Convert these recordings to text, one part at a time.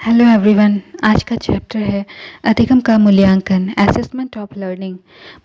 Hello everyone. आज का chapter है अधिगम का मूल्यांकन, असेसमेंट ऑफ लर्निंग।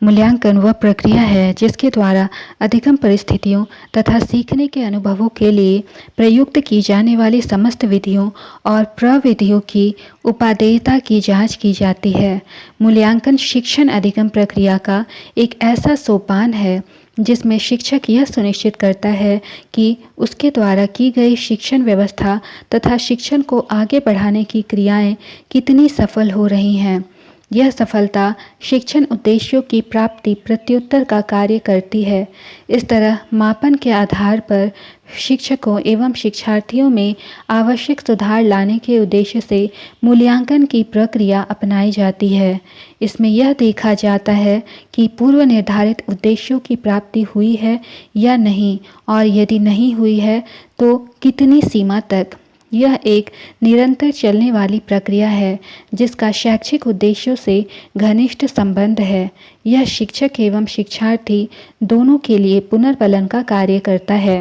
मूल्यांकन वह प्रक्रिया है जिसके द्वारा अधिगम परिस्थितियों तथा सीखने के अनुभवों के लिए प्रयुक्त की जाने वाली समस्त विधियों और प्रविधियों की उपादेयता की जांच की जाती है। मूल्यांकन शिक्षण अधिगम प्रक्रिया का एक ऐसा सोपान है जिसमें शिक्षक यह सुनिश्चित करता है कि उसके द्वारा की गई शिक्षण व्यवस्था तथा शिक्षण को आगे बढ़ाने की क्रियाएं कितनी सफल हो रही हैं। यह सफलता शिक्षण उद्देश्यों की प्राप्ति प्रत्युत्तर का कार्य करती है। इस तरह मापन के आधार पर शिक्षकों एवं शिक्षार्थियों में आवश्यक सुधार लाने के उद्देश्य से मूल्यांकन की प्रक्रिया अपनाई जाती है। इसमें यह देखा जाता है कि पूर्व निर्धारित उद्देश्यों की प्राप्ति हुई है या नहीं, और यदि नहीं हुई है तो कितनी सीमा तक। यह एक निरंतर चलने वाली प्रक्रिया है जिसका शैक्षिक उद्देश्यों से घनिष्ठ संबंध है। यह शिक्षक एवं शिक्षार्थी दोनों के लिए पुनर्बलन का कार्य करता है।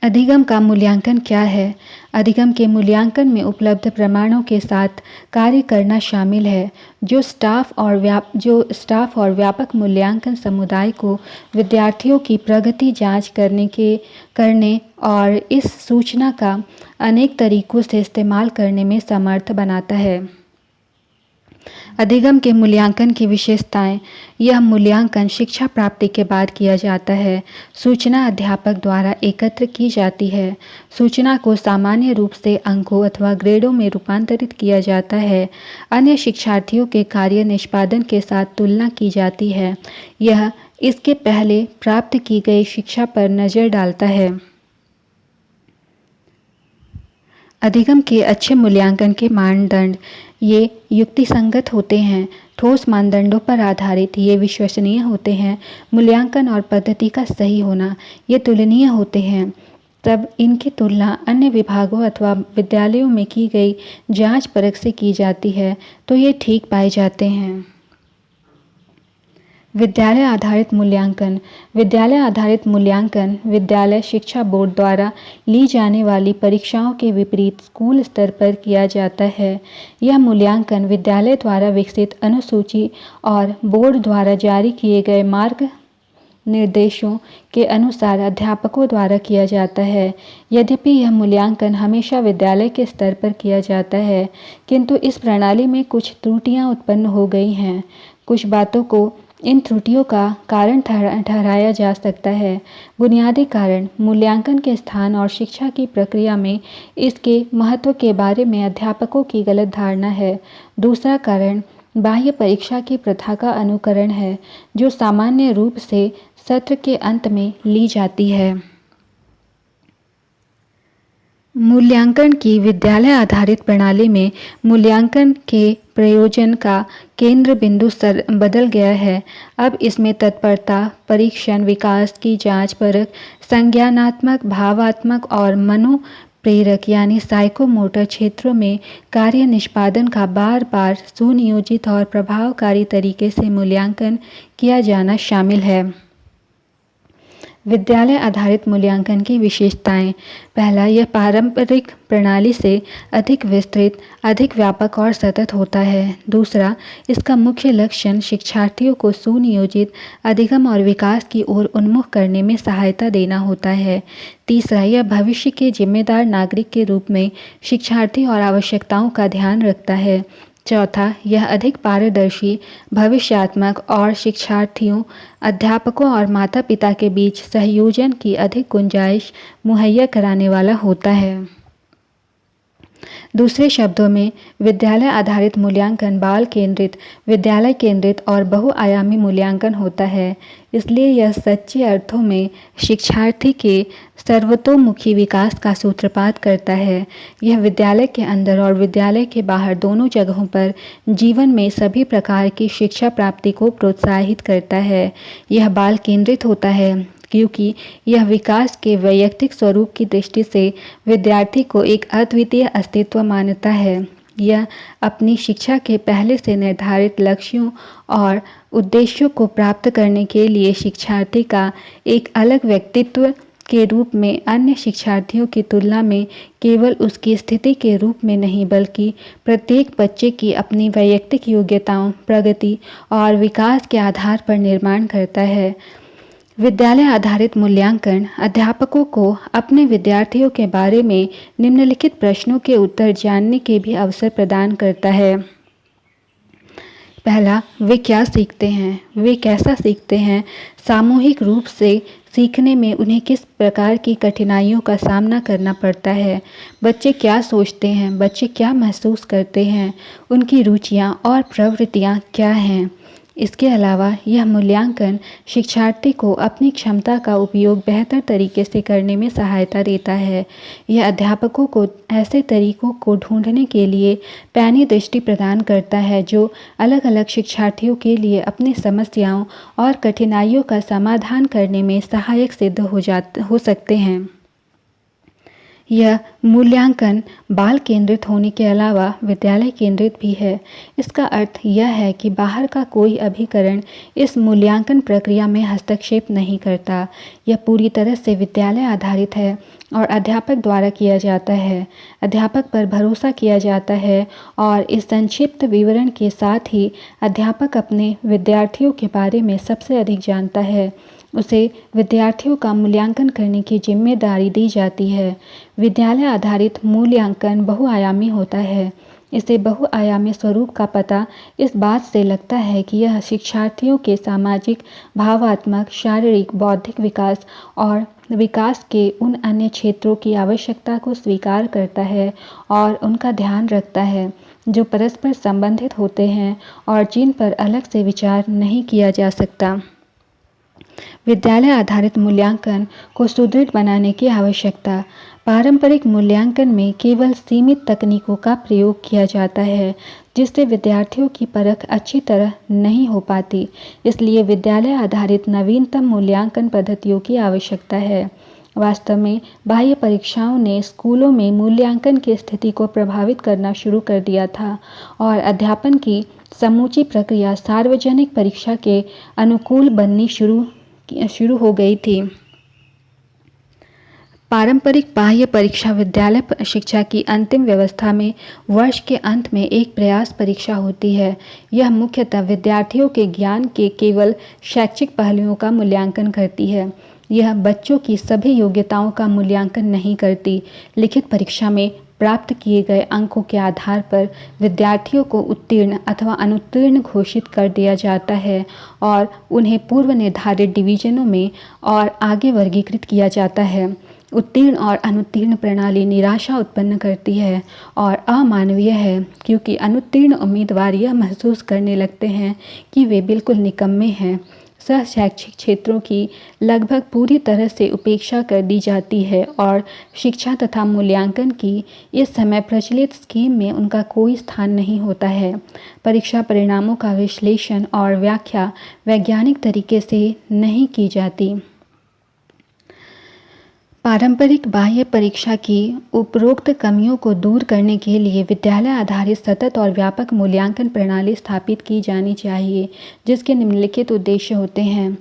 अधिगम का मूल्यांकन क्या है? अधिगम के मूल्यांकन में उपलब्ध प्रमाणों के साथ कार्य करना शामिल है, जो स्टाफ और व्यापक मूल्यांकन समुदाय को विद्यार्थियों की प्रगति जांच करने और इस सूचना का अनेक तरीकों से इस्तेमाल करने में समर्थ बनाता है। अधिगम के मूल्यांकन की विशेषताएं। यह मूल्यांकन शिक्षा प्राप्ति के बाद किया जाता है। सूचना अध्यापक द्वारा एकत्र की जाती है। सूचना को सामान्य रूप से अंकों अथवा ग्रेडों में रूपांतरित किया जाता है। अन्य शिक्षार्थियों के कार्य निष्पादन के साथ तुलना की जाती है। यह इसके पहले प्राप्त की गई शिक्षा पर नज़र डालता है। अधिगम के अच्छे मूल्यांकन के मानदंड। ये युक्तिसंगत होते हैं, ठोस मानदंडों पर आधारित, ये विश्वसनीय होते हैं। मूल्यांकन और पद्धति का सही होना, ये तुलनीय होते हैं। तब इनकी तुलना अन्य विभागों अथवा विद्यालयों में की गई जांच परख से की जाती है तो ये ठीक पाए जाते हैं। विद्यालय आधारित मूल्यांकन। विद्यालय आधारित मूल्यांकन विद्यालय शिक्षा बोर्ड द्वारा ली जाने वाली परीक्षाओं के विपरीत स्कूल स्तर पर किया जाता है। यह मूल्यांकन विद्यालय द्वारा विकसित अनुसूची और बोर्ड द्वारा जारी किए गए मार्ग निर्देशों के अनुसार अध्यापकों द्वारा किया जाता है। यद्यपि यह मूल्यांकन हमेशा विद्यालय के स्तर पर किया जाता है, किंतु इस प्रणाली में कुछ त्रुटियां उत्पन्न हो गई हैं। कुछ बातों को इन त्रुटियों का कारण ठहराया जा सकता है। बुनियादी कारण मूल्यांकन के स्थान और शिक्षा की प्रक्रिया में इसके महत्व के बारे में अध्यापकों की गलत धारणा है। दूसरा कारण बाह्य परीक्षा की प्रथा का अनुकरण है, जो सामान्य रूप से सत्र के अंत में ली जाती है। मूल्यांकन की विद्यालय आधारित प्रणाली में मूल्यांकन के प्रयोजन का केंद्र बिंदु बदल गया है। अब इसमें तत्परता, परीक्षण, विकास की जांच परख, संज्ञानात्मक, भावात्मक और मनोप्रेरक यानी साइकोमोटर क्षेत्रों में कार्य निष्पादन का बार बार सुनियोजित और प्रभावकारी तरीके से मूल्यांकन किया जाना शामिल है। विद्यालय आधारित मूल्यांकन की विशेषताएं। पहला, यह पारंपरिक प्रणाली से अधिक विस्तृत, अधिक व्यापक और सतत होता है। दूसरा, इसका मुख्य लक्ष्य शिक्षार्थियों को सुनियोजित अधिगम और विकास की ओर उन्मुख करने में सहायता देना होता है। तीसरा, यह भविष्य के जिम्मेदार नागरिक के रूप में शिक्षार्थी और आवश्यकताओं का ध्यान रखता है। चौथा, यह अधिक पारदर्शी, भविष्यात्मक और शिक्षार्थियों, अध्यापकों और माता पिता के बीच सहयोजन की अधिक गुंजाइश मुहैया कराने वाला होता है। दूसरे शब्दों में, विद्यालय आधारित मूल्यांकन बाल केंद्रित, विद्यालय केंद्रित और बहुआयामी मूल्यांकन होता है। इसलिए यह सच्चे अर्थों में शिक्षार्थी के सर्वतोमुखी विकास का सूत्रपात करता है। यह विद्यालय के अंदर और विद्यालय के बाहर दोनों जगहों पर जीवन में सभी प्रकार की शिक्षा प्राप्ति को प्रोत्साहित करता है। यह बाल केंद्रित होता है क्योंकि यह विकास के वैयक्तिक स्वरूप की दृष्टि से विद्यार्थी को एक अद्वितीय अस्तित्व मानता है। यह अपनी शिक्षा के पहले से निर्धारित लक्ष्यों और उद्देश्यों को प्राप्त करने के लिए शिक्षार्थी का एक अलग व्यक्तित्व के रूप में अन्य शिक्षार्थियों की तुलना में केवल उसकी स्थिति के रूप में नहीं बल्कि प्रत्येक बच्चे की अपनी वैयक्तिक योग्यताओं, प्रगति और विकास के आधार पर निर्माण करता है। विद्यालय आधारित मूल्यांकन अध्यापकों को अपने विद्यार्थियों के बारे में निम्नलिखित प्रश्नों के उत्तर जानने के भी अवसर प्रदान करता है। पहला, वे क्या सीखते हैं, वे कैसा सीखते हैं। सामूहिक रूप से सीखने में उन्हें किस प्रकार की कठिनाइयों का सामना करना पड़ता है। बच्चे क्या सोचते हैं, बच्चे क्या महसूस करते हैं, उनकी रुचियां और प्रवृत्तियां क्या हैं। इसके अलावा यह मूल्यांकन शिक्षार्थी को अपनी क्षमता का उपयोग बेहतर तरीके से करने में सहायता देता है। यह अध्यापकों को ऐसे तरीकों को ढूंढने के लिए पैनी दृष्टि प्रदान करता है जो अलग अलग शिक्षार्थियों के लिए अपनी समस्याओं और कठिनाइयों का समाधान करने में सहायक सिद्ध हो सकते हैं। यह मूल्यांकन बाल केंद्रित होने के अलावा विद्यालय केंद्रित भी है। इसका अर्थ यह है कि बाहर का कोई अभिकरण इस मूल्यांकन प्रक्रिया में हस्तक्षेप नहीं करता। यह पूरी तरह से विद्यालय आधारित है और अध्यापक द्वारा किया जाता है। अध्यापक पर भरोसा किया जाता है और इस संक्षिप्त विवरण के साथ ही अध्यापक अपने विद्यार्थियों के बारे में सबसे अधिक जानता है। उसे विद्यार्थियों का मूल्यांकन करने की जिम्मेदारी दी जाती है। विद्यालय आधारित मूल्यांकन बहुआयामी होता है। इसे बहुआयामी स्वरूप का पता इस बात से लगता है कि यह शिक्षार्थियों के सामाजिक, भावात्मक, शारीरिक, बौद्धिक विकास और विकास के उन अन्य क्षेत्रों की आवश्यकता को स्वीकार करता है और उनका ध्यान रखता है जो परस्पर संबंधित होते हैं और जिन पर अलग से विचार नहीं किया जा सकता। विद्यालय आधारित मूल्यांकन को सुदृढ़ बनाने की आवश्यकता। पारंपरिक मूल्यांकन में केवल सीमित तकनीकों का प्रयोग किया जाता है जिससे विद्यार्थियों की परख अच्छी तरह नहीं हो पाती। इसलिए विद्यालय आधारित नवीनतम मूल्यांकन पद्धतियों की आवश्यकता है। वास्तव में बाह्य परीक्षाओं ने स्कूलों में मूल्यांकन की स्थिति को प्रभावित करना शुरू कर दिया था और अध्यापन की समूची प्रक्रिया सार्वजनिक परीक्षा के अनुकूल बननी शुरू हो गई थी। पारंपरिक बाह्य परीक्षा विद्यालय शिक्षा की अंतिम व्यवस्था में वर्ष के अंत में एक प्रयास परीक्षा होती है। यह मुख्यतः विद्यार्थियों के ज्ञान के केवल शैक्षिक पहलुओं का मूल्यांकन करती है। यह बच्चों की सभी योग्यताओं का मूल्यांकन नहीं करती। लिखित परीक्षा में प्राप्त किए गए अंकों के आधार पर विद्यार्थियों को उत्तीर्ण अथवा अनुत्तीर्ण घोषित कर दिया जाता है और उन्हें पूर्व निर्धारित डिवीजनों में और आगे वर्गीकृत किया जाता है। उत्तीर्ण और अनुत्तीर्ण प्रणाली निराशा उत्पन्न करती है और अमानवीय है क्योंकि अनुत्तीर्ण उम्मीदवार यह महसूस करने लगते हैं कि वे बिल्कुल निकम्मे हैं। शैक्षिक क्षेत्रों की लगभग पूरी तरह से उपेक्षा कर दी जाती है और शिक्षा तथा मूल्यांकन की इस समय प्रचलित स्कीम में उनका कोई स्थान नहीं होता है। परीक्षा परिणामों का विश्लेषण और व्याख्या वैज्ञानिक तरीके से नहीं की जाती। पारंपरिक बाह्य परीक्षा की उपरोक्त कमियों को दूर करने के लिए विद्यालय आधारित सतत और व्यापक मूल्यांकन प्रणाली स्थापित की जानी चाहिए जिसके निम्नलिखित उद्देश्य होते हैं।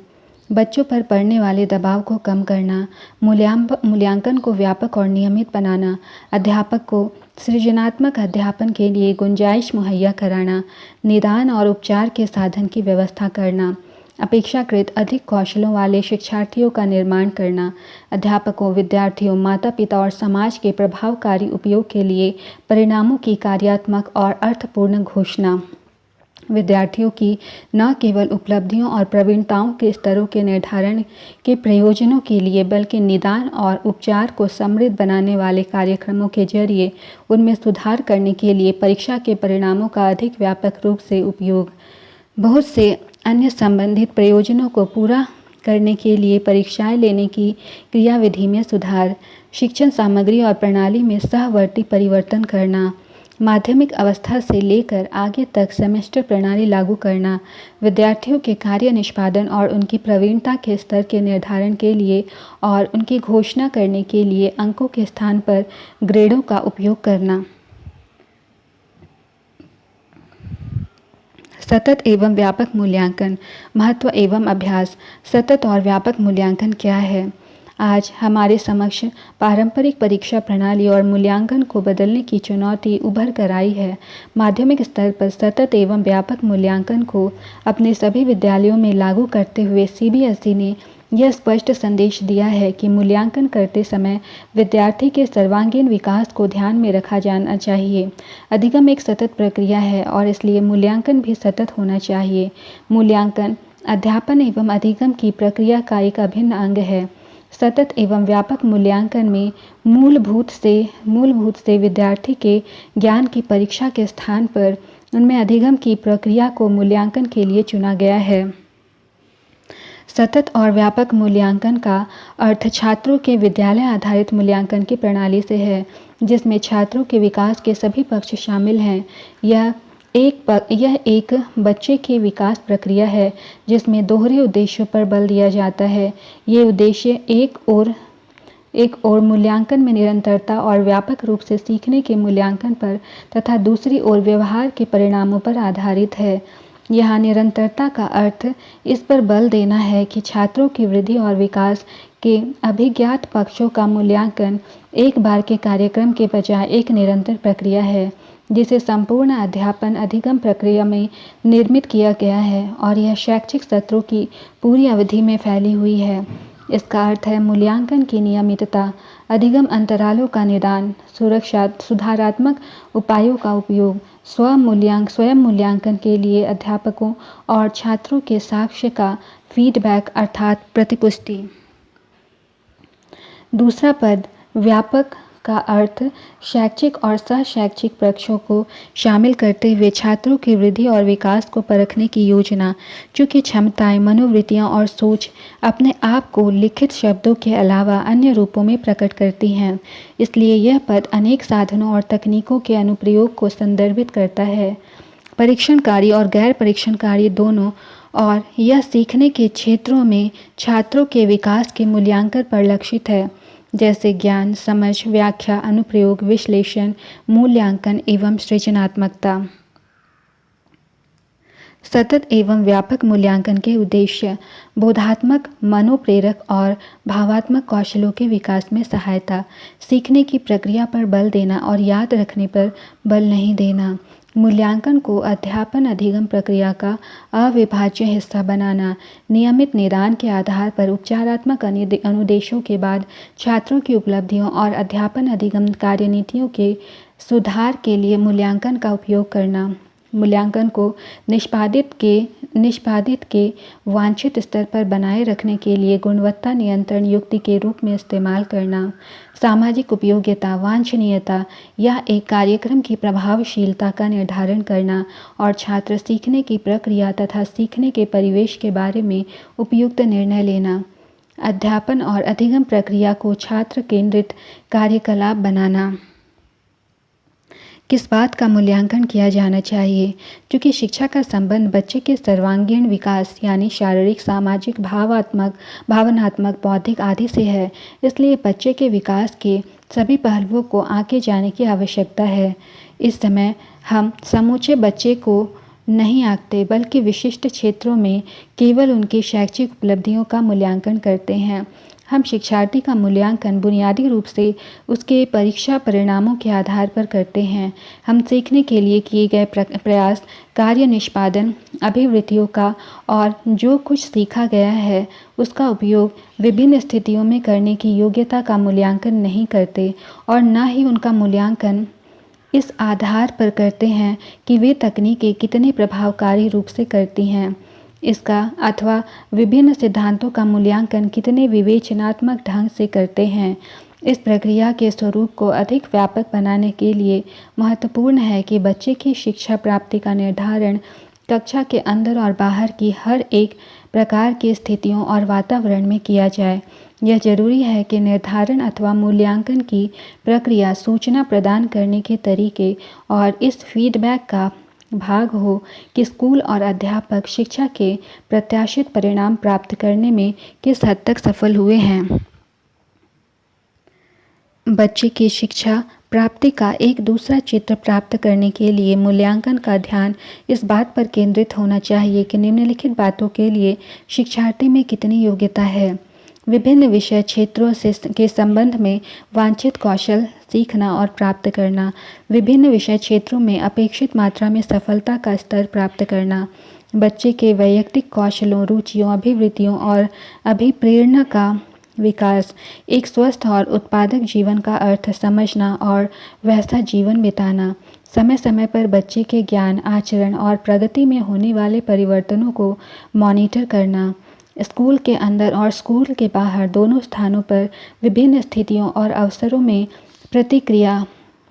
बच्चों पर पड़ने वाले दबाव को कम करना, मूल्यांकन को व्यापक और नियमित बनाना, अध्यापक को सृजनात्मक अध्यापन के लिए गुंजाइश मुहैया कराना, निदान और उपचार के साधन की व्यवस्था करना, अपेक्षाकृत अधिक कौशलों वाले शिक्षार्थियों का निर्माण करना, अध्यापकों, विद्यार्थियों, माता पिता और समाज के प्रभावकारी उपयोग के लिए परिणामों की कार्यात्मक और अर्थपूर्ण घोषणा, विद्यार्थियों की न केवल उपलब्धियों और प्रवीणताओं के स्तरों के निर्धारण के प्रयोजनों के लिए बल्कि निदान और उपचार को समृद्ध बनाने वाले कार्यक्रमों के जरिए उनमें सुधार करने के लिए परीक्षा के परिणामों का अधिक व्यापक रूप से उपयोग, बहुत से अन्य संबंधित प्रयोजनों को पूरा करने के लिए परीक्षाएं लेने की क्रियाविधि में सुधार, शिक्षण सामग्री और प्रणाली में सहवर्ती परिवर्तन करना, माध्यमिक अवस्था से लेकर आगे तक सेमेस्टर प्रणाली लागू करना, विद्यार्थियों के कार्य निष्पादन और उनकी प्रवीणता के स्तर के निर्धारण के लिए और उनकी घोषणा करने के लिए अंकों के स्थान पर ग्रेडों का उपयोग करना। सतत एवं व्यापक मूल्यांकन, महत्व एवं अभ्यास। सतत और व्यापक मूल्यांकन क्या है? आज हमारे समक्ष पारंपरिक परीक्षा प्रणाली और मूल्यांकन को बदलने की चुनौती उभर कर आई है। माध्यमिक स्तर पर सतत एवं व्यापक मूल्यांकन को अपने सभी विद्यालयों में लागू करते हुए सीबीएसई ने यह स्पष्ट संदेश दिया है कि मूल्यांकन करते समय विद्यार्थी के सर्वांगीण विकास को ध्यान में रखा जाना चाहिए। अधिगम एक सतत प्रक्रिया है और इसलिए मूल्यांकन भी सतत होना चाहिए। मूल्यांकन अध्यापन एवं अधिगम की प्रक्रिया का एक अभिन्न अंग है। सतत एवं व्यापक मूल्यांकन में मूलभूत से विद्यार्थी के ज्ञान की परीक्षा के स्थान पर उनमें अधिगम की प्रक्रिया को मूल्यांकन के लिए चुना गया है। सतत और व्यापक मूल्यांकन का अर्थ छात्रों के विद्यालय आधारित मूल्यांकन की प्रणाली से है, जिसमें छात्रों के विकास के सभी पक्ष शामिल हैं। यह एक बच्चे की विकास प्रक्रिया है जिसमें दोहरे उद्देश्यों पर बल दिया जाता है। ये उद्देश्य एक ओर मूल्यांकन में निरंतरता और व्यापक रूप से सीखने के मूल्यांकन पर तथा दूसरी ओर व्यवहार के परिणामों पर आधारित है। यहाँ निरंतरता का अर्थ इस पर बल देना है कि छात्रों की वृद्धि और विकास के अभिज्ञात पक्षों का मूल्यांकन एक बार के कार्यक्रम के बजाय एक निरंतर प्रक्रिया है, जिसे संपूर्ण अध्यापन अधिगम प्रक्रिया में निर्मित किया गया है और यह शैक्षिक सत्रों की पूरी अवधि में फैली हुई है। इसका अर्थ है मूल्यांकन की नियमितता, अधिगम अंतरालों का निदान, सुरक्षा, सुधारात्मक उपायों का उपयोग, स्वयं मूल्यांकन के लिए अध्यापकों और छात्रों के साक्ष्य का फीडबैक अर्थात प्रतिपुष्टि। दूसरा पद व्यापक का अर्थ शैक्षिक और सह-शैक्षिक पक्षों को शामिल करते हुए छात्रों की वृद्धि और विकास को परखने की योजना। चूँकि क्षमताएं, मनोवृत्तियां और सोच अपने आप को लिखित शब्दों के अलावा अन्य रूपों में प्रकट करती हैं, इसलिए यह पद अनेक साधनों और तकनीकों के अनुप्रयोग को संदर्भित करता है, परीक्षणकारी और गैर परीक्षणकारी दोनों, और यह सीखने के क्षेत्रों में छात्रों के विकास के मूल्यांकन पर लक्षित है, जैसे ज्ञान, समझ, व्याख्या, अनुप्रयोग, विश्लेषण, मूल्यांकन एवं सृजनात्मकता। सतत एवं व्यापक मूल्यांकन के उद्देश्य बोधात्मक, मनोप्रेरक और भावात्मक कौशलों के विकास में सहायता, सीखने की प्रक्रिया पर बल देना और याद रखने पर बल नहीं देना, मूल्यांकन को अध्यापन अधिगम प्रक्रिया का अविभाज्य हिस्सा बनाना, नियमित निदान के आधार पर उपचारात्मक अनुदेशों के बाद छात्रों की उपलब्धियों और अध्यापन अधिगम कार्यनीतियों के सुधार के लिए मूल्यांकन का उपयोग करना, मूल्यांकन को निष्पादित के वांछित स्तर पर बनाए रखने के लिए गुणवत्ता नियंत्रण युक्ति के रूप में इस्तेमाल करना, सामाजिक उपयोगिता, वांछनीयता या एक कार्यक्रम की प्रभावशीलता का निर्धारण करना और छात्र सीखने की प्रक्रिया तथा सीखने के परिवेश के बारे में उपयुक्त निर्णय लेना, अध्यापन और अधिगम प्रक्रिया को छात्र केंद्रित कार्यकलाप बनाना। किस बात का मूल्यांकन किया जाना चाहिए? क्योंकि शिक्षा का संबंध बच्चे के सर्वांगीण विकास यानी शारीरिक, सामाजिक, भावनात्मक, बौद्धिक आदि से है, इसलिए बच्चे के विकास के सभी पहलुओं को आंके जाने की आवश्यकता है। इस समय हम समूचे बच्चे को नहीं आंकते, बल्कि विशिष्ट क्षेत्रों में केवल उनकी शैक्षिक उपलब्धियों का मूल्यांकन करते हैं। हम शिक्षार्थी का मूल्यांकन बुनियादी रूप से उसके परीक्षा परिणामों के आधार पर करते हैं। हम सीखने के लिए किए गए प्रयास, कार्य निष्पादन, अभिवृत्तियों का और जो कुछ सीखा गया है उसका उपयोग विभिन्न स्थितियों में करने की योग्यता का मूल्यांकन नहीं करते और न ही उनका मूल्यांकन इस आधार पर करते हैं कि वे तकनीकें कितने प्रभावकारी रूप से करती हैं, इसका अथवा विभिन्न सिद्धांतों का मूल्यांकन कितने विवेचनात्मक ढंग से करते हैं। इस प्रक्रिया के स्वरूप को अधिक व्यापक बनाने के लिए महत्वपूर्ण है कि बच्चे की शिक्षा प्राप्ति का निर्धारण कक्षा के अंदर और बाहर की हर एक प्रकार की स्थितियों और वातावरण में किया जाए। यह जरूरी है कि निर्धारण अथवा मूल्यांकन की प्रक्रिया सूचना प्रदान करने के तरीके और इस फीडबैक का भाग हो कि स्कूल और अध्यापक शिक्षा के प्रत्याशित परिणाम प्राप्त करने में किस हद तक सफल हुए हैं। बच्चे की शिक्षा प्राप्ति का एक दूसरा चित्र प्राप्त करने के लिए मूल्यांकन का ध्यान इस बात पर केंद्रित होना चाहिए कि निम्नलिखित बातों के लिए शिक्षार्थी में कितनी योग्यता है। विभिन्न विषय क्षेत्रों से के संबंध में वांछित कौशल सीखना और प्राप्त करना, विभिन्न विषय क्षेत्रों में अपेक्षित मात्रा में सफलता का स्तर प्राप्त करना, बच्चे के वैयक्तिक कौशलों, रुचियों, अभिवृत्तियों और अभिप्रेरणा का विकास, एक स्वस्थ और उत्पादक जीवन का अर्थ समझना और वैसा जीवन बिताना, समय समय पर बच्चे के ज्ञान, आचरण और प्रगति में होने वाले परिवर्तनों को मॉनिटर करना, स्कूल के अंदर और स्कूल के बाहर दोनों स्थानों पर विभिन्न स्थितियों और अवसरों में प्रतिक्रिया,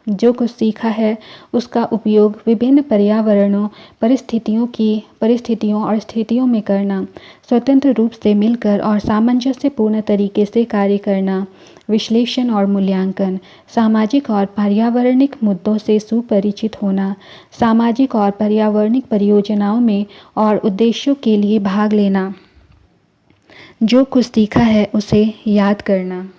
जो कुछ सीखा है उसका उपयोग विभिन्न पर्यावरणों, परिस्थितियों और स्थितियों में करना, स्वतंत्र रूप से मिलकर और सामंजस्यपूर्ण तरीके से कार्य करना, विश्लेषण और मूल्यांकन, सामाजिक और पर्यावरणिक मुद्दों से सुपरिचित होना, सामाजिक और पर्यावरणिक परियोजनाओं में और उद्देश्यों के लिए भाग लेना, जो कुछ सीखा है उसे याद करना।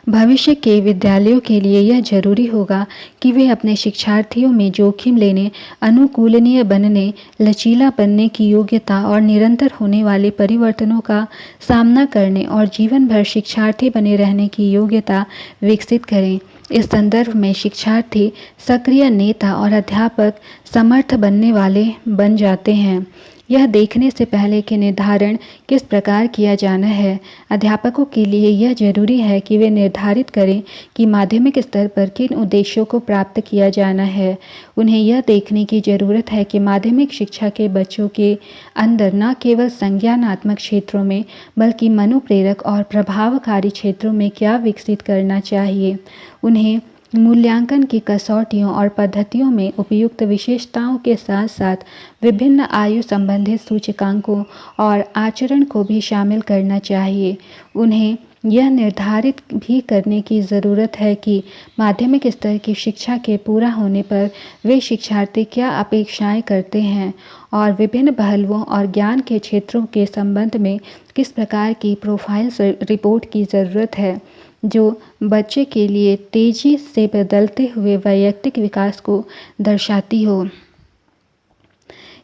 भविष्य के विद्यालयों के लिए यह जरूरी होगा कि वे अपने शिक्षार्थियों में जोखिम लेने, अनुकूलनीय बनने, लचीला बनने की योग्यता और निरंतर होने वाले परिवर्तनों का सामना करने और जीवन भर शिक्षार्थी बने रहने की योग्यता विकसित करें। इस संदर्भ में शिक्षार्थी सक्रिय नेता और अध्यापक समर्थ बनने वाले बन जाते हैं। यह देखने से पहले कि निर्धारण किस प्रकार किया जाना है, अध्यापकों के लिए यह जरूरी है कि वे निर्धारित करें कि माध्यमिक स्तर पर किन उद्देश्यों को प्राप्त किया जाना है। उन्हें यह देखने की ज़रूरत है कि माध्यमिक शिक्षा के बच्चों के अंदर न केवल संज्ञानात्मक क्षेत्रों में बल्कि मनोप्रेरक और प्रभावकारी क्षेत्रों में क्या विकसित करना चाहिए। उन्हें मूल्यांकन की कसौटियों और पद्धतियों में उपयुक्त विशेषताओं के साथ साथ विभिन्न आयु संबंधित सूचकांकों और आचरण को भी शामिल करना चाहिए। उन्हें यह निर्धारित भी करने की ज़रूरत है कि माध्यमिक स्तर की शिक्षा के पूरा होने पर वे शिक्षार्थी क्या अपेक्षाएं करते हैं और विभिन्न पहलुओं और ज्ञान के क्षेत्रों के संबंध में किस प्रकार की प्रोफाइल रिपोर्ट की ज़रूरत है, जो बच्चे के लिए तेजी से बदलते हुए वैयक्तिक विकास को दर्शाती हो।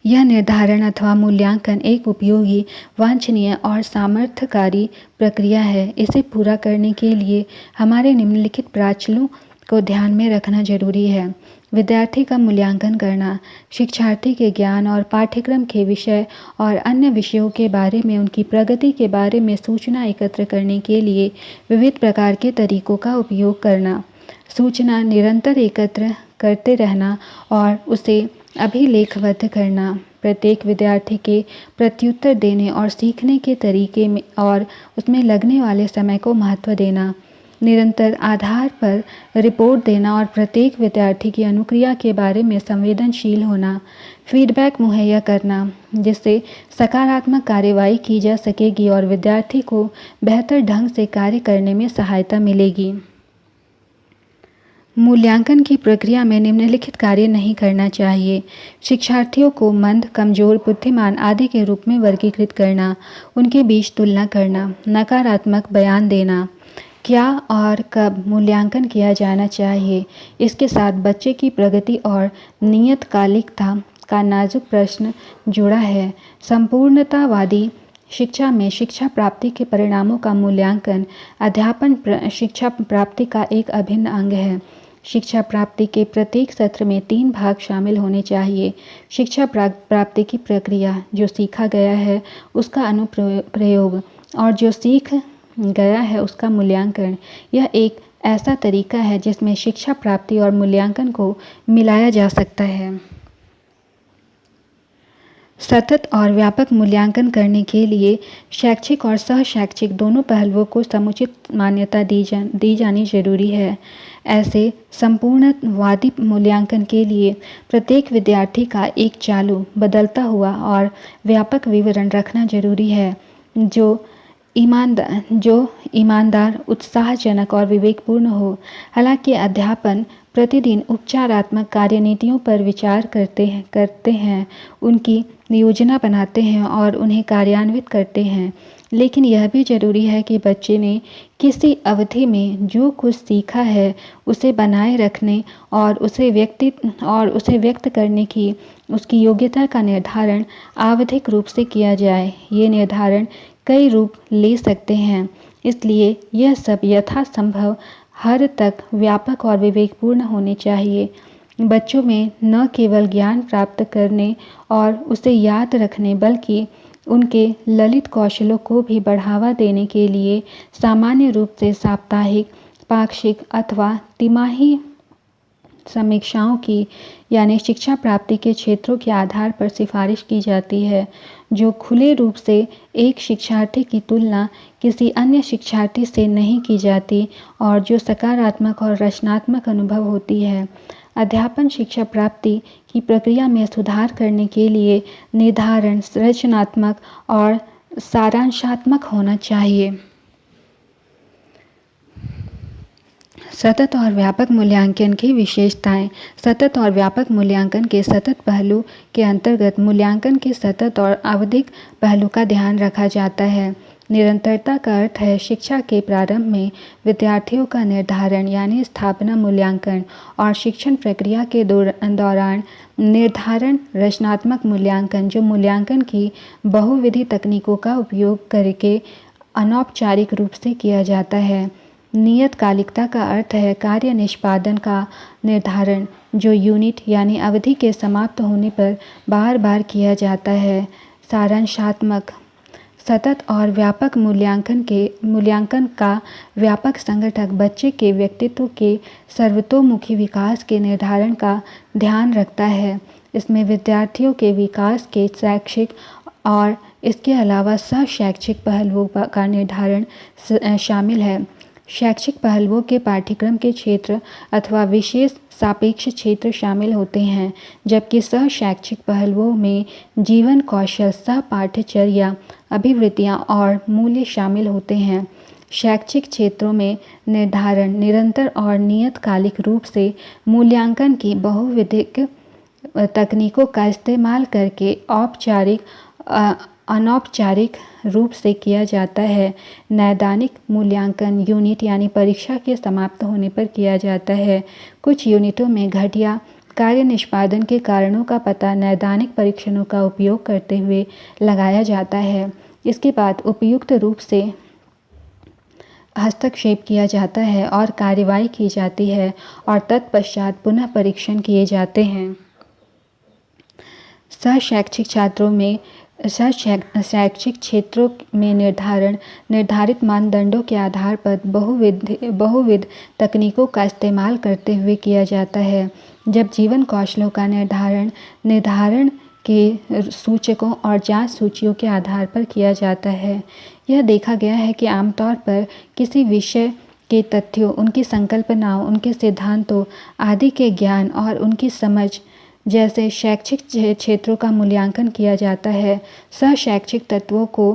यह निर्धारण अथवा मूल्यांकन एक उपयोगी, वांछनीय और सामर्थ्यकारी प्रक्रिया है। इसे पूरा करने के लिए हमारे निम्नलिखित प्राचलों को ध्यान में रखना जरूरी है। विद्यार्थी का मूल्यांकन करना, शिक्षार्थी के ज्ञान और पाठ्यक्रम के विषय और अन्य विषयों के बारे में उनकी प्रगति के बारे में सूचना एकत्र करने के लिए विविध प्रकार के तरीकों का उपयोग करना, सूचना निरंतर एकत्र करते रहना और उसे अभिलेखबद्ध करना, प्रत्येक विद्यार्थी के प्रत्युत्तर देने और सीखने के तरीके में और उसमें लगने वाले समय को महत्व देना, निरंतर आधार पर रिपोर्ट देना और प्रत्येक विद्यार्थी की अनुक्रिया के बारे में संवेदनशील होना, फीडबैक मुहैया करना जिससे सकारात्मक कार्रवाई की जा सकेगी और विद्यार्थी को बेहतर ढंग से कार्य करने में सहायता मिलेगी। मूल्यांकन की प्रक्रिया में निम्नलिखित कार्य नहीं करना चाहिए। शिक्षार्थियों को मंद, कमजोर, बुद्धिमान आदि के रूप में वर्गीकृत करना, उनके बीच तुलना करना, नकारात्मक बयान देना, क्या और कब मूल्यांकन किया जाना चाहिए, इसके साथ बच्चे की प्रगति और नियतकालिकता का नाजुक प्रश्न जुड़ा है। संपूर्णतावादी शिक्षा में शिक्षा प्राप्ति के परिणामों का मूल्यांकन अध्यापन शिक्षा प्राप्ति का एक अभिन्न अंग है। शिक्षा प्राप्ति के प्रत्येक सत्र में 3 भाग शामिल होने चाहिए। शिक्षा प्राप्ति की प्रक्रिया, जो सीखा गया है उसका अनुप्रयोग और जो सीख गया है उसका मूल्यांकन। यह एक ऐसा तरीका है जिसमें शिक्षा प्राप्ति और मूल्यांकन को मिलाया जा सकता है। सतत और व्यापक मूल्यांकन करने के लिए शैक्षिक और सह-शैक्षिक दोनों पहलुओं को समुचित मान्यता दी जानी जरूरी है। ऐसे संपूर्णवादी मूल्यांकन के लिए प्रत्येक विद्यार्थी का एक चालू, बदलता हुआ और व्यापक विवरण रखना जरूरी है, जो ईमानदार, उत्साहजनक और विवेकपूर्ण हो। हालांकि अध्यापन प्रतिदिन उपचारात्मक कार्यनीतियों पर विचार करते हैं, उनकी योजना बनाते हैं और उन्हें कार्यान्वित करते हैं, लेकिन यह भी जरूरी है कि बच्चे ने किसी अवधि में जो कुछ सीखा है उसे बनाए रखने और उसे व्यक्त करने की उसकी योग्यता का निर्धारण आवधिक रूप से किया जाए। ये निर्धारण कई रूप ले सकते हैं। इसलिए यह सब यथासंभव हद तक व्यापक और विवेकपूर्ण होने चाहिए। बच्चों में न केवल ज्ञान प्राप्त करने और उसे याद रखने बल्कि उनके ललित कौशलों को भी बढ़ावा देने के लिए सामान्य रूप से साप्ताहिक, पाक्षिक अथवा तिमाही समीक्षाओं की यानी शिक्षा प्राप्ति के क्षेत्रों के आधार पर सिफारिश की जाती है, जो खुले रूप से एक शिक्षार्थी की तुलना किसी अन्य शिक्षार्थी से नहीं की जाती और जो सकारात्मक और रचनात्मक अनुभव होती है। अध्यापन शिक्षा प्राप्ति की प्रक्रिया में सुधार करने के लिए निर्धारण, रचनात्मक और सारांशात्मक होना चाहिए। सतत और व्यापक मूल्यांकन की विशेषताएं। सतत और व्यापक मूल्यांकन के सतत पहलू के अंतर्गत मूल्यांकन के सतत और आवधिक पहलू का ध्यान रखा जाता है। निरंतरता का अर्थ है शिक्षा के प्रारंभ में विद्यार्थियों का निर्धारण यानी स्थापना मूल्यांकन और शिक्षण प्रक्रिया के दौरान निर्धारण रचनात्मक मूल्यांकन, जो मूल्यांकन की बहुविधि तकनीकों का उपयोग करके अनौपचारिक रूप से किया जाता है। नियतकालिकता का अर्थ है कार्य निष्पादन का निर्धारण, जो यूनिट यानी अवधि के समाप्त होने पर बार बार किया जाता है। सारांशात्मक सतत और व्यापक मूल्यांकन का व्यापक संगठक बच्चे के व्यक्तित्व के सर्वतोमुखी विकास के निर्धारण का ध्यान रखता है। इसमें विद्यार्थियों के विकास के शैक्षिक और इसके अलावा सह-शैक्षिक पहलुओं का निर्धारण शामिल है। शैक्षिक पहलुओं के पाठ्यक्रम के क्षेत्र अथवा विशेष सापेक्ष क्षेत्र शामिल होते हैं, जबकि सह-शैक्षिक पहलुओं में जीवन कौशल, सह-पाठ्यचर्या, अभिवृत्तियाँ और मूल्य शामिल होते हैं। शैक्षिक क्षेत्रों में निर्धारण निरंतर और नियतकालिक रूप से मूल्यांकन की बहुविधिक तकनीकों का इस्तेमाल करके औपचारिक अनौपचारिक रूप से किया जाता है। नैदानिक मूल्यांकन यूनिट यानी परीक्षा के समाप्त होने पर किया जाता है। कुछ यूनिटों में घटिया कार्य निष्पादन के कारणों का पता नैदानिक परीक्षणों का उपयोग करते हुए लगाया जाता है। इसके बाद उपयुक्त रूप से हस्तक्षेप किया जाता है और कार्रवाई की जाती है और तत्पश्चात पुनः परीक्षण किए जाते हैं। सह-शैक्षिक छात्रों में शैक्षिक क्षेत्रों में निर्धारित मानदंडों के आधार पर बहुविध तकनीकों का इस्तेमाल करते हुए किया जाता है। जब जीवन कौशलों का निर्धारण के सूचकों और जांच सूचियों के आधार पर किया जाता है। यह देखा गया है कि आमतौर पर किसी विषय के तथ्यों, उनकी संकल्पनाओं, उनके सिद्धांतों आदि के ज्ञान और उनकी समझ जैसे शैक्षिक क्षेत्रों का मूल्यांकन किया जाता है। सह-शैक्षिक तत्वों को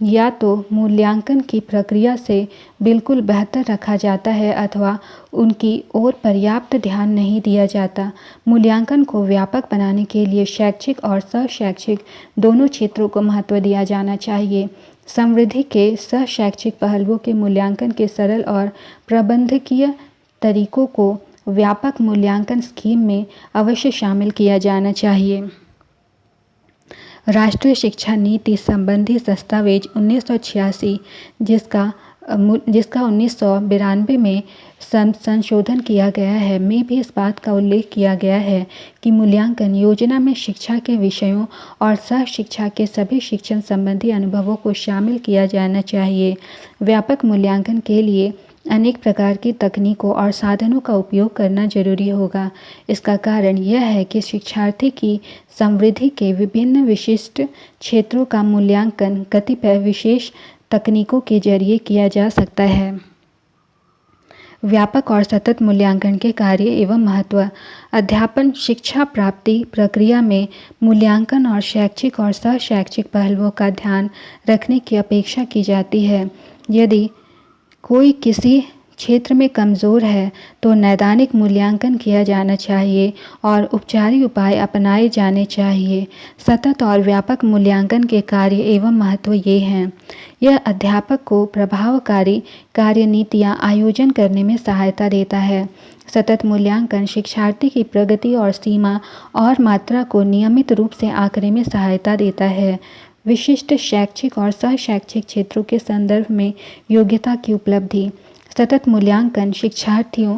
या तो मूल्यांकन की प्रक्रिया से बिल्कुल बेहतर रखा जाता है अथवा उनकी ओर पर्याप्त ध्यान नहीं दिया जाता। मूल्यांकन को व्यापक बनाने के लिए शैक्षिक और सह-शैक्षिक दोनों क्षेत्रों को महत्व दिया जाना चाहिए। समृद्धि के सह-शैक्षिक पहलुओं के मूल्यांकन के सरल और प्रबंधकीय तरीकों को व्यापक मूल्यांकन स्कीम में अवश्य शामिल किया जाना चाहिए। राष्ट्रीय शिक्षा नीति संबंधी दस्तावेज 1986, जिसका 1992 में संशोधन किया गया है, में भी इस बात का उल्लेख किया गया है कि मूल्यांकन योजना में शिक्षा के विषयों और सह शिक्षा के सभी शिक्षण संबंधी अनुभवों को शामिल किया जाना चाहिए। व्यापक मूल्यांकन के लिए अनेक प्रकार की तकनीकों और साधनों का उपयोग करना जरूरी होगा। इसका कारण यह है कि शिक्षार्थी की समृद्धि के विभिन्न विशिष्ट क्षेत्रों का मूल्यांकन कतिपय विशेष तकनीकों के जरिए किया जा सकता है। व्यापक और सतत मूल्यांकन के कार्य एवं महत्व। अध्यापन शिक्षा प्राप्ति प्रक्रिया में मूल्यांकन और शैक्षिक और सह-शैक्षिक पहलुओं का ध्यान रखने की अपेक्षा की जाती है। यदि कोई किसी क्षेत्र में कमज़ोर है तो नैदानिक मूल्यांकन किया जाना चाहिए और उपचारिक उपाय अपनाए जाने चाहिए। सतत और व्यापक मूल्यांकन के कार्य एवं महत्व ये हैं। यह अध्यापक को प्रभावकारी कार्यनीतियाँ आयोजन करने में सहायता देता है। सतत मूल्यांकन शिक्षार्थी की प्रगति और सीमा और मात्रा को नियमित रूप से आंकने में सहायता देता है। विशिष्ट शैक्षिक और सहशैक्षिक क्षेत्रों के संदर्भ में योग्यता की उपलब्धि। सतत मूल्यांकन शिक्षार्थियों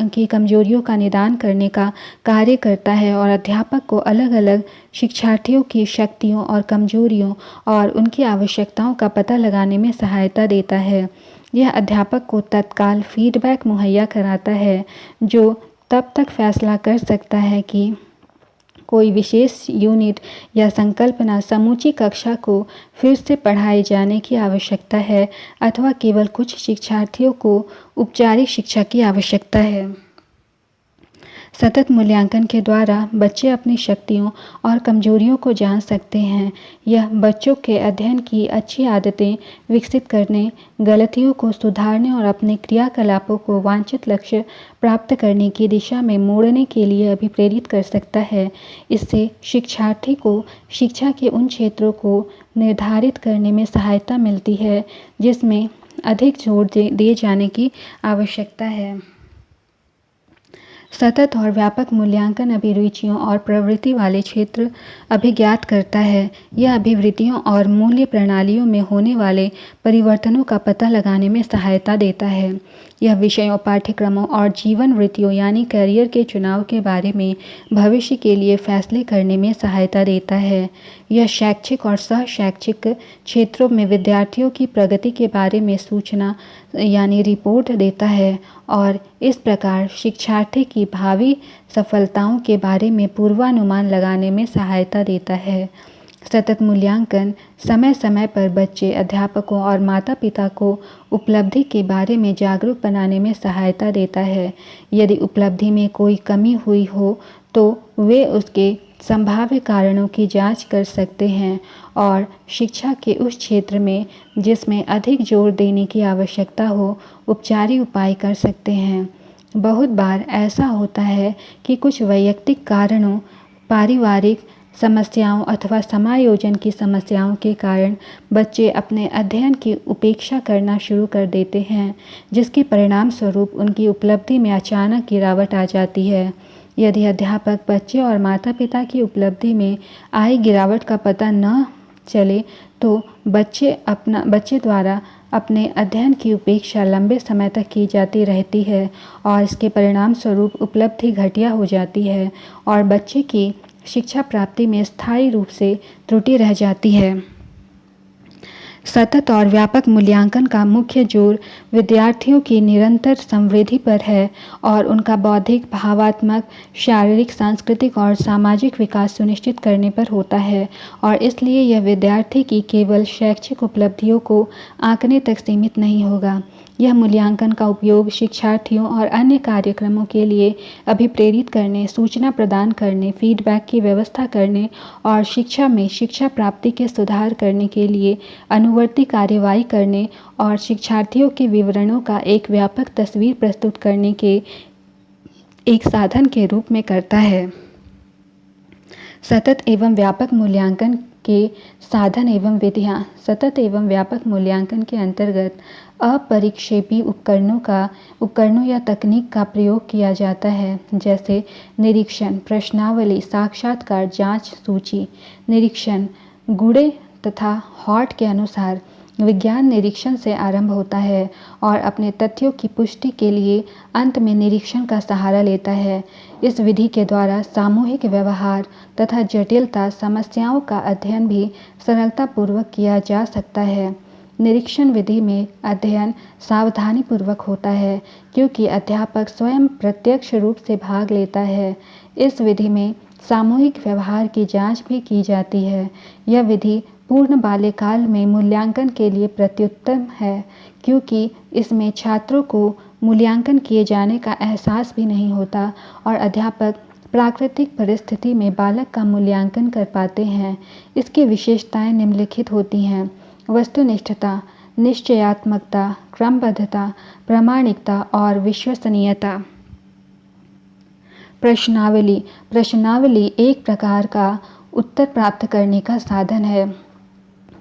की कमजोरियों का निदान करने का कार्य करता है और अध्यापक को अलग अलग शिक्षार्थियों की शक्तियों और कमजोरियों और उनकी आवश्यकताओं का पता लगाने में सहायता देता है। यह अध्यापक को तत्काल फीडबैक मुहैया कराता है, जो तब तक फैसला कर सकता है कि कोई विशेष यूनिट या संकल्पना समूची कक्षा को फिर से पढ़ाए जाने की आवश्यकता है अथवा केवल कुछ शिक्षार्थियों को औपचारिक शिक्षा की आवश्यकता है। सतत मूल्यांकन के द्वारा बच्चे अपनी शक्तियों और कमजोरियों को जान सकते हैं। यह बच्चों के अध्ययन की अच्छी आदतें विकसित करने, गलतियों को सुधारने और अपने क्रियाकलापों को वांछित लक्ष्य प्राप्त करने की दिशा में मोड़ने के लिए अभिप्रेरित कर सकता है। इससे शिक्षार्थी को शिक्षा के उन क्षेत्रों को निर्धारित करने में सहायता मिलती है जिसमें अधिक जोर दिए जाने की आवश्यकता है। सतत और व्यापक मूल्यांकन अभिरुचियों और प्रवृत्ति वाले क्षेत्र अभिज्ञात करता है। यह अभिवृत्तियों और मूल्य प्रणालियों में होने वाले परिवर्तनों का पता लगाने में सहायता देता है। यह विषयों, पाठ्यक्रमों और जीवन वृत्तियों यानी करियर के चुनाव के बारे में भविष्य के लिए फैसले करने में सहायता देता है। यह शैक्षिक और सहशैक्षिक क्षेत्रों में विद्यार्थियों की प्रगति के बारे में सूचना यानी रिपोर्ट देता है और इस प्रकार शिक्षार्थी की भावी सफलताओं के बारे में पूर्वानुमान लगाने में सहायता देता है। सतत मूल्यांकन समय समय पर बच्चे, अध्यापकों और माता पिता को उपलब्धि के बारे में जागरूक बनाने में सहायता देता है। यदि उपलब्धि में कोई कमी हुई हो तो वे उसके संभाव्य कारणों की जांच कर सकते हैं और शिक्षा के उस क्षेत्र में जिसमें अधिक जोर देने की आवश्यकता हो उपचारिक उपाय कर सकते हैं। बहुत बार ऐसा होता है कि कुछ वैयक्तिक कारणों, पारिवारिक समस्याओं अथवा समायोजन की समस्याओं के कारण बच्चे अपने अध्ययन की उपेक्षा करना शुरू कर देते हैं, जिसके परिणाम स्वरूप उनकी उपलब्धि में अचानक गिरावट आ जाती है। यदि अध्यापक बच्चे और माता पिता की उपलब्धि में आई गिरावट का पता न चले तो बच्चे द्वारा अपने अध्ययन की उपेक्षा लंबे समय तक की जाती रहती है और इसके परिणाम स्वरूप उपलब्धि घटिया हो जाती है और बच्चे की शिक्षा प्राप्ति में स्थायी रूप से त्रुटि रह जाती है। सतत और व्यापक मूल्यांकन का मुख्य जोर विद्यार्थियों की निरंतर संवृद्धि पर है और उनका बौद्धिक, भावात्मक, शारीरिक, सांस्कृतिक और सामाजिक विकास सुनिश्चित करने पर होता है और इसलिए यह विद्यार्थी की केवल शैक्षिक उपलब्धियों को आंकने तक सीमित नहीं होगा। यह मूल्यांकन का उपयोग शिक्षार्थियों और अन्य कार्यक्रमों के लिए अभिप्रेरित करने, सूचना प्रदान करने, फीडबैक की व्यवस्था करने और शिक्षा में शिक्षा प्राप्ति के सुधार करने के लिए अनुवर्ती कार्यवाही करने और शिक्षार्थियों के विवरणों का एक व्यापक तस्वीर प्रस्तुत करने के एक साधन के रूप में करता है। सतत एवं व्यापक मूल्यांकन के साधन एवं विधियाँ। सतत एवं व्यापक मूल्यांकन के अंतर्गत अपरिक्षेपी उपकरणों या तकनीक का प्रयोग किया जाता है, जैसे निरीक्षण, प्रश्नावली, साक्षात्कार, जांच सूची। निरीक्षण गुडे तथा हॉट के अनुसार विज्ञान निरीक्षण से आरंभ होता है और अपने तथ्यों की पुष्टि के लिए अंत में निरीक्षण का सहारा लेता है। इस विधि के द्वारा सामूहिक व्यवहार तथा जटिलता समस्याओं का अध्ययन भी सरलतापूर्वक किया जा सकता है। निरीक्षण विधि में अध्ययन सावधानीपूर्वक होता है क्योंकि अध्यापक स्वयं प्रत्यक्ष रूप से भाग लेता है। इस विधि में सामूहिक व्यवहार की जांच भी की जाती है। यह विधि पूर्ण बाल्यकाल में मूल्यांकन के लिए प्रत्युत्तम है क्योंकि इसमें छात्रों को मूल्यांकन किए जाने का एहसास भी नहीं होता और अध्यापक प्राकृतिक परिस्थिति में बालक का मूल्यांकन कर पाते हैं। इसकी विशेषताएं निम्नलिखित होती हैं: वस्तुनिष्ठता, निश्चयात्मकता, क्रमबद्धता, प्रामाणिकता और विश्वसनीयता। प्रश्नावली एक प्रकार का उत्तर प्राप्त करने का साधन है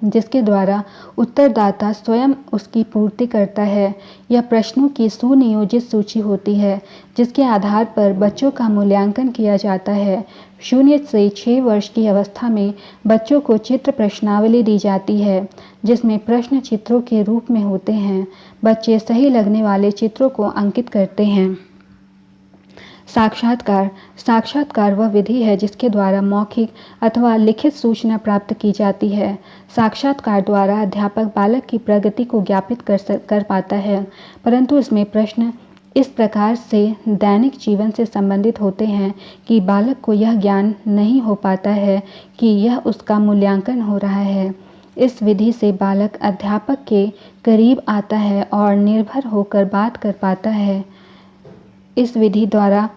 जिसके द्वारा उत्तरदाता स्वयं उसकी पूर्ति करता है। यह प्रश्नों की सुनियोजित सूची होती है जिसके आधार पर बच्चों का मूल्यांकन किया जाता है। 0 से 6 वर्ष की अवस्था में बच्चों को चित्र प्रश्नावली दी जाती है जिसमें प्रश्न चित्रों के रूप में होते हैं। बच्चे सही लगने वाले चित्रों को अंकित करते हैं। साक्षात्कार। साक्षात्कार वह विधि है जिसके द्वारा मौखिक अथवा लिखित सूचना प्राप्त की जाती है। साक्षात्कार द्वारा अध्यापक बालक की प्रगति को ज्ञापित कर पाता है, परंतु इसमें प्रश्न इस प्रकार से दैनिक जीवन से संबंधित होते हैं कि बालक को यह ज्ञान नहीं हो पाता है कि यह उसका मूल्यांकन हो रहा है। इस विधि से बालक अध्यापक के करीब आता है और निर्भर होकर बात कर पाता है। इस विधि द्वारा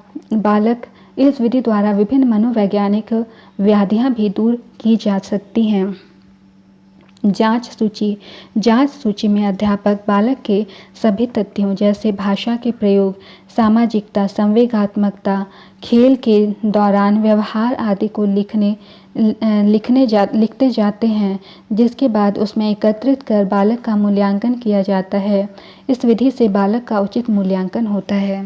विभिन्न मनोवैज्ञानिक व्याधियां भी दूर की जा सकती हैं। जांच सूची। जांच सूची में अध्यापक बालक के सभी तथ्यों जैसे भाषा के प्रयोग, सामाजिकता, संवेगात्मकता, खेल के दौरान व्यवहार आदि को लिखते जाते हैं, जिसके बाद उसमें एकत्रित कर बालक का मूल्यांकन किया जाता है। इस विधि से बालक का उचित मूल्यांकन होता है।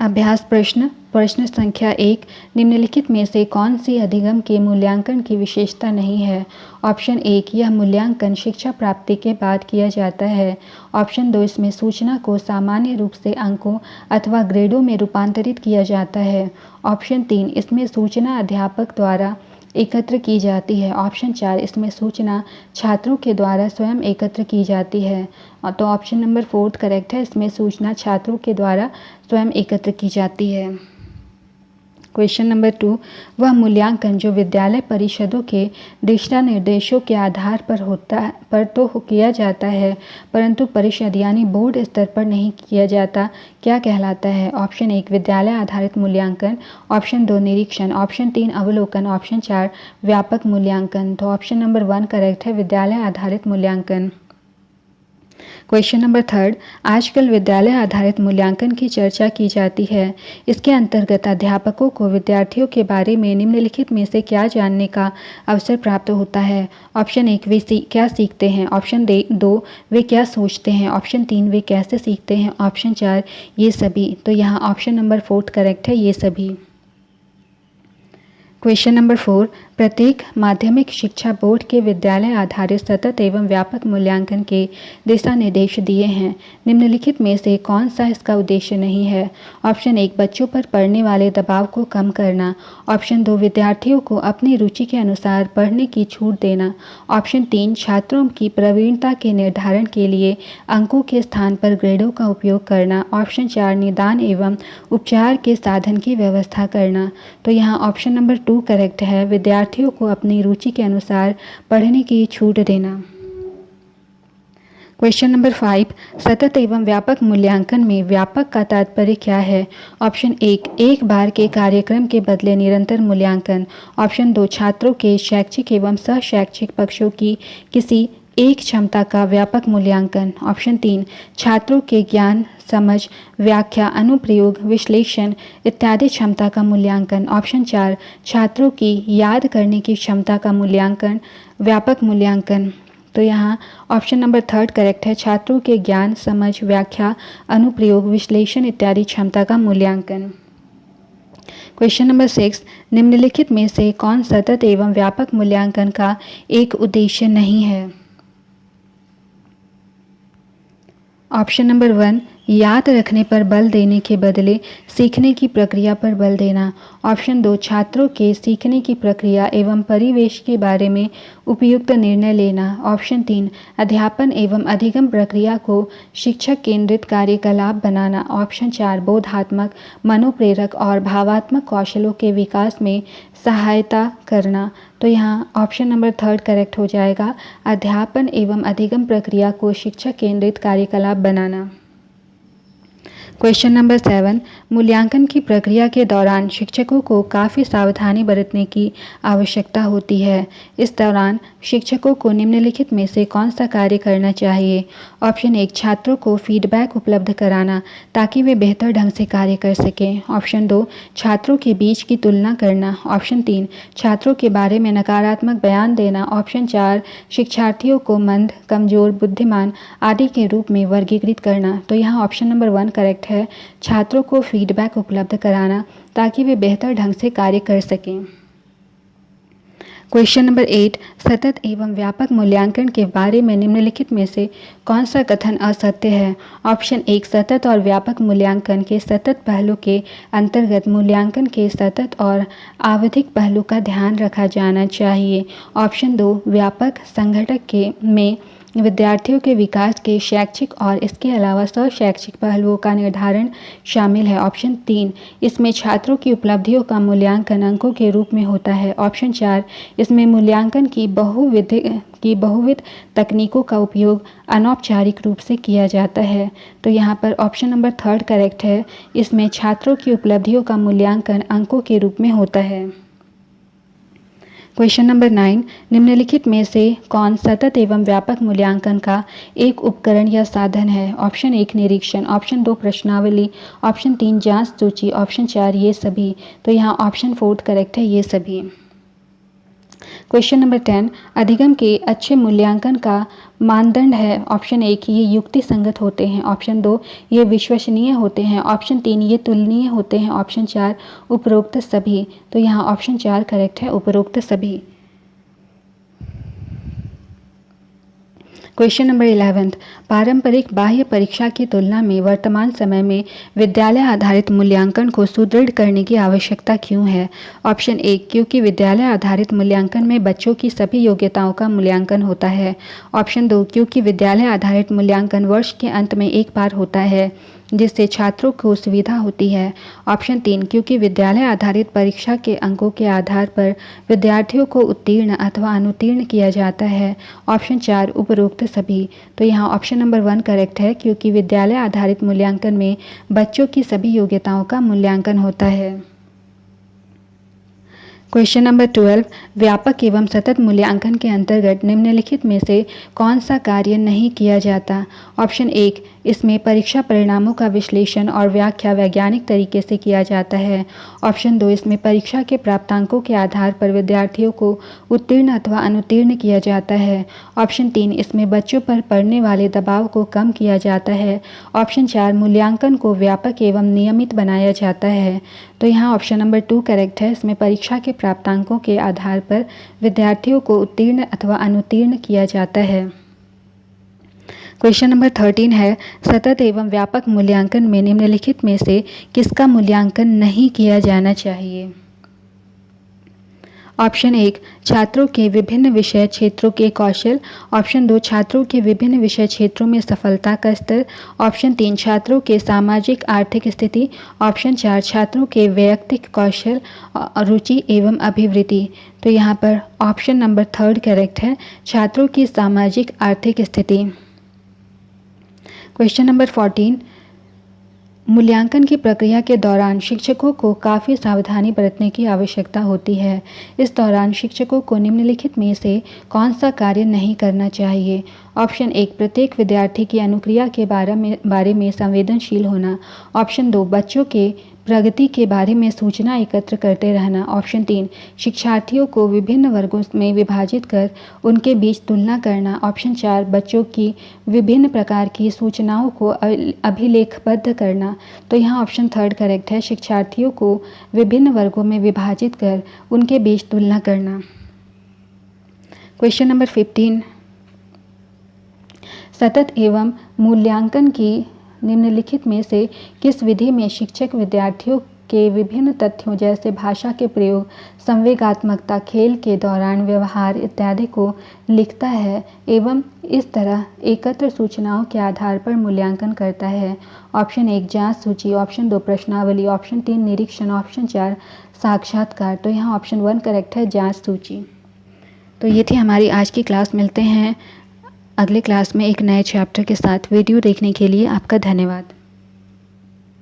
अभ्यास प्रश्न। प्रश्न संख्या 1, निम्नलिखित में से कौन सी अधिगम के मूल्यांकन की विशेषता नहीं है? ऑप्शन 1, यह मूल्यांकन शिक्षा प्राप्ति के बाद किया जाता है। ऑप्शन 2, इसमें सूचना को सामान्य रूप से अंकों अथवा ग्रेडों में रूपांतरित किया जाता है। ऑप्शन 3, इसमें सूचना अध्यापक द्वारा एकत्र की जाती है। ऑप्शन 4, इसमें सूचना छात्रों के द्वारा स्वयं एकत्र की जाती है। तो ऑप्शन नंबर 4 करेक्ट है, इसमें सूचना छात्रों के द्वारा स्वयं एकत्र की जाती है। क्वेश्चन नंबर 2, वह मूल्यांकन जो विद्यालय परिषदों के दिशा निर्देशों के आधार पर तो किया जाता है, परंतु परिषद यानी बोर्ड स्तर पर नहीं किया जाता, क्या कहलाता है? ऑप्शन 1, विद्यालय आधारित मूल्यांकन। ऑप्शन 2, निरीक्षण। ऑप्शन 3, अवलोकन। ऑप्शन 4, व्यापक मूल्यांकन। तो ऑप्शन नंबर 1 करेक्ट है, विद्यालय आधारित मूल्यांकन। क्वेश्चन नंबर 3, आजकल विद्यालय आधारित मूल्यांकन की चर्चा की जाती है। इसके अंतर्गत अध्यापकों को विद्यार्थियों के बारे में निम्नलिखित में से क्या जानने का अवसर प्राप्त होता है? ऑप्शन 1, वे क्या सीखते हैं। ऑप्शन 2, वे क्या सोचते हैं। ऑप्शन 3, वे कैसे सीखते हैं। ऑप्शन 4, ये सभी। तो यहाँ ऑप्शन नंबर 4 करेक्ट है, ये सभी। क्वेश्चन नंबर 4, प्रत्येक माध्यमिक शिक्षा बोर्ड के विद्यालय आधारित सतत एवं व्यापक मूल्यांकन के दिशा निर्देश दिए हैं। निम्नलिखित में से कौन सा इसका उद्देश्य नहीं है? ऑप्शन 1, बच्चों पर पड़ने वाले दबाव को कम करना। ऑप्शन 2, विद्यार्थियों को अपनी रुचि के अनुसार पढ़ने की छूट देना। ऑप्शन 3, छात्रों की प्रवीणता के निर्धारण के लिए अंकों के स्थान पर ग्रेडों का उपयोग करना। ऑप्शन 4, निदान एवं उपचार के साधन की व्यवस्था करना। तो यहाँ ऑप्शन नंबर 2 करेक्ट है, विद्यार्थियों को अपनी रुचि के अनुसार पढ़ने की छूट देना। क्वेश्चन नंबर 5, सतत एवं व्यापक मूल्यांकन में व्यापक का तात्पर्य क्या है? ऑप्शन 1, एक बार के कार्यक्रम के बदले निरंतर मूल्यांकन। ऑप्शन 2, छात्रों के शैक्षिक एवं सशैक्षिक पक्षों की किसी एक क्षमता का व्यापक मूल्यांकन। ऑप्शन 3, छात्रों के ज्ञान, समझ, व्याख्या, अनुप्रयोग, विश्लेषण इत्यादि क्षमता का मूल्यांकन। ऑप्शन 4, छात्रों की याद करने की क्षमता का मूल्यांकन, व्यापक मूल्यांकन। तो यहाँ ऑप्शन नंबर 3 करेक्ट है, छात्रों के ज्ञान, समझ, व्याख्या, अनुप्रयोग, विश्लेषण इत्यादि क्षमता का मूल्यांकन। क्वेश्चन नंबर 6, निम्नलिखित में से कौन सतत एवं व्यापक मूल्यांकन का एक उद्देश्य नहीं है? ऑप्शन नंबर 1, याद रखने पर बल देने के बदले सीखने की प्रक्रिया पर बल देना। ऑप्शन 2, छात्रों के सीखने की प्रक्रिया एवं परिवेश के बारे में उपयुक्त निर्णय लेना। ऑप्शन 3, अध्यापन एवं अधिगम प्रक्रिया को शिक्षक केंद्रित कार्यकलाप बनाना। ऑप्शन 4, बोधात्मक, मनोप्रेरक और भावात्मक कौशलों के विकास में सहायता करना। तो यहाँ ऑप्शन नंबर 3 करेक्ट हो जाएगा, अध्यापन एवं अधिगम प्रक्रिया को शिक्षक केंद्रित कार्यकलाप बनाना। क्वेश्चन नंबर 7, मूल्यांकन की प्रक्रिया के दौरान शिक्षकों को काफ़ी सावधानी बरतने की आवश्यकता होती है। इस दौरान शिक्षकों को निम्नलिखित में से कौन सा कार्य करना चाहिए? ऑप्शन 1, छात्रों को फीडबैक उपलब्ध कराना ताकि वे बेहतर ढंग से कार्य कर सकें। ऑप्शन 2, छात्रों के बीच की तुलना करना। ऑप्शन 3, छात्रों के बारे में नकारात्मक बयान देना। ऑप्शन 4, शिक्षार्थियों को मंद, कमज़ोर, बुद्धिमान आदि के रूप में वर्गीकृत करना। तो यहाँ ऑप्शन नंबर 1 करेक्ट है, छात्रों को फीडबैक उपलब्ध कराना ताकि वे बेहतर ढंग से कार्य कर सकें। क्वेश्चन नंबर 8, सतत एवं व्यापक मूल्यांकन के बारे में निम्नलिखित में से कौन सा कथन असत्य है? ऑप्शन 1, सतत और व्यापक मूल्यांकन के सतत पहलू के अंतर्गत मूल्यांकन के सतत और आवधिक पहलू का ध्यान रखा जाना चाहिए। ऑप्शन 2, व्यापक संगठक के में विद्यार्थियों के विकास के शैक्षिक और इसके अलावा स्वशैक्षिक पहलुओं का निर्धारण शामिल है। ऑप्शन 3, इसमें छात्रों की उपलब्धियों का मूल्यांकन अंकों के रूप में होता है। ऑप्शन 4, इसमें मूल्यांकन की बहुविध तकनीकों का उपयोग अनौपचारिक रूप से किया जाता है। तो यहाँ पर ऑप्शन नंबर 3 करेक्ट है, इसमें छात्रों की उपलब्धियों का मूल्यांकन अंकों के रूप में होता है। क्वेश्चन नंबर 9, निम्नलिखित में से कौन सतत एवं व्यापक मूल्यांकन का एक उपकरण या साधन है? ऑप्शन 1, निरीक्षण। ऑप्शन 2, प्रश्नावली। ऑप्शन 3, जांच सूची। ऑप्शन 4, ये सभी। तो यहाँ ऑप्शन 4 करेक्ट है, ये सभी। क्वेश्चन नंबर 10, अधिगम के अच्छे मूल्यांकन का मानदंड है। ऑप्शन 1, ये युक्ति संगत होते हैं। ऑप्शन 2, ये विश्वसनीय होते हैं। ऑप्शन 3, ये तुलनीय होते हैं। ऑप्शन 4, उपरोक्त सभी। तो यहाँ ऑप्शन 4 करेक्ट है, उपरोक्त सभी। क्वेश्चन नंबर 11, पारंपरिक बाह्य परीक्षा की तुलना में वर्तमान समय में विद्यालय आधारित मूल्यांकन को सुदृढ़ करने की आवश्यकता क्यों है? ऑप्शन 1, क्योंकि विद्यालय आधारित मूल्यांकन में बच्चों की सभी योग्यताओं का मूल्यांकन होता है। ऑप्शन 2, क्योंकि विद्यालय आधारित मूल्यांकन वर्ष के अंत में एक बार होता है जिससे छात्रों को सुविधा होती है। ऑप्शन 3, क्योंकि विद्यालय आधारित परीक्षा के अंकों के आधार पर विद्यार्थियों को उत्तीर्ण अथवा अनुत्तीर्ण किया जाता है। ऑप्शन 4, उपरोक्त सभी। तो यहाँ ऑप्शन नंबर 1 करेक्ट है, क्योंकि विद्यालय आधारित मूल्यांकन में बच्चों की सभी योग्यताओं का मूल्यांकन होता है। क्वेश्चन नंबर 12, व्यापक एवं सतत मूल्यांकन के अंतर्गत निम्नलिखित में से कौन सा कार्य नहीं किया जाता? ऑप्शन 1, इसमें परीक्षा परिणामों का विश्लेषण और व्याख्या वैज्ञानिक तरीके से किया जाता है। ऑप्शन 2, इसमें परीक्षा के प्राप्तांकों के आधार पर विद्यार्थियों को उत्तीर्ण अथवा अनुत्तीर्ण किया जाता है। ऑप्शन 3, इसमें बच्चों पर पड़ने वाले दबाव को कम किया जाता है। ऑप्शन 4, मूल्यांकन को व्यापक एवं नियमित बनाया जाता है। तो यहाँ ऑप्शन नंबर 2 करेक्ट है, इसमें परीक्षा के प्राप्तांकों के आधार पर विद्यार्थियों को उत्तीर्ण अथवा अनुत्तीर्ण किया जाता है। क्वेश्चन नंबर 13 है, सतत एवं व्यापक मूल्यांकन में निम्नलिखित में से किसका मूल्यांकन नहीं किया जाना चाहिए? ऑप्शन 1, छात्रों के विभिन्न विषय क्षेत्रों के कौशल। ऑप्शन 2, छात्रों के विभिन्न विषय क्षेत्रों में सफलता का स्तर। ऑप्शन 3, छात्रों के सामाजिक आर्थिक स्थिति। ऑप्शन 4, छात्रों के वैयक्तिक कौशल, रुचि एवं अभिवृत्ति। तो यहाँ पर ऑप्शन नंबर 3 करेक्ट है, छात्रों की सामाजिक आर्थिक स्थिति। क्वेश्चन नंबर 14, मूल्यांकन की प्रक्रिया के दौरान शिक्षकों को काफ़ी सावधानी बरतने की आवश्यकता होती है। इस दौरान शिक्षकों को निम्नलिखित में से कौन सा कार्य नहीं करना चाहिए? ऑप्शन 1, प्रत्येक विद्यार्थी की अनुक्रिया के बारे में संवेदनशील होना। ऑप्शन 2, बच्चों के प्रगति के बारे में सूचना एकत्र करते रहना। ऑप्शन 3, शिक्षार्थियों को विभिन्न वर्गों में विभाजित कर उनके बीच तुलना करना। ऑप्शन 4, बच्चों की विभिन्न प्रकार की सूचनाओं को अभिलेखबद्ध करना। तो यहाँ ऑप्शन 3 करेक्ट है, शिक्षार्थियों को विभिन्न वर्गों में विभाजित कर उनके बीच तुलना करना। क्वेश्चन नंबर 15, सतत एवं मूल्यांकन की निम्नलिखित में से किस विधि में शिक्षक विद्यार्थियों के विभिन्न तथ्यों जैसे भाषा के प्रयोग, संवेगात्मकता, खेल के दौरान व्यवहार इत्यादि को लिखता है एवं इस तरह एकत्र सूचनाओं के आधार पर मूल्यांकन करता है? ऑप्शन 1, जांच सूची। ऑप्शन 2, प्रश्नावली। ऑप्शन 3, निरीक्षण। ऑप्शन 4, साक्षात्कार। तो यहाँ ऑप्शन 1 करेक्ट है, जांच सूची। तो ये थी हमारी आज की क्लास। मिलते हैं अगले क्लास में एक नए चैप्टर के साथ। वीडियो देखने के लिए आपका धन्यवाद।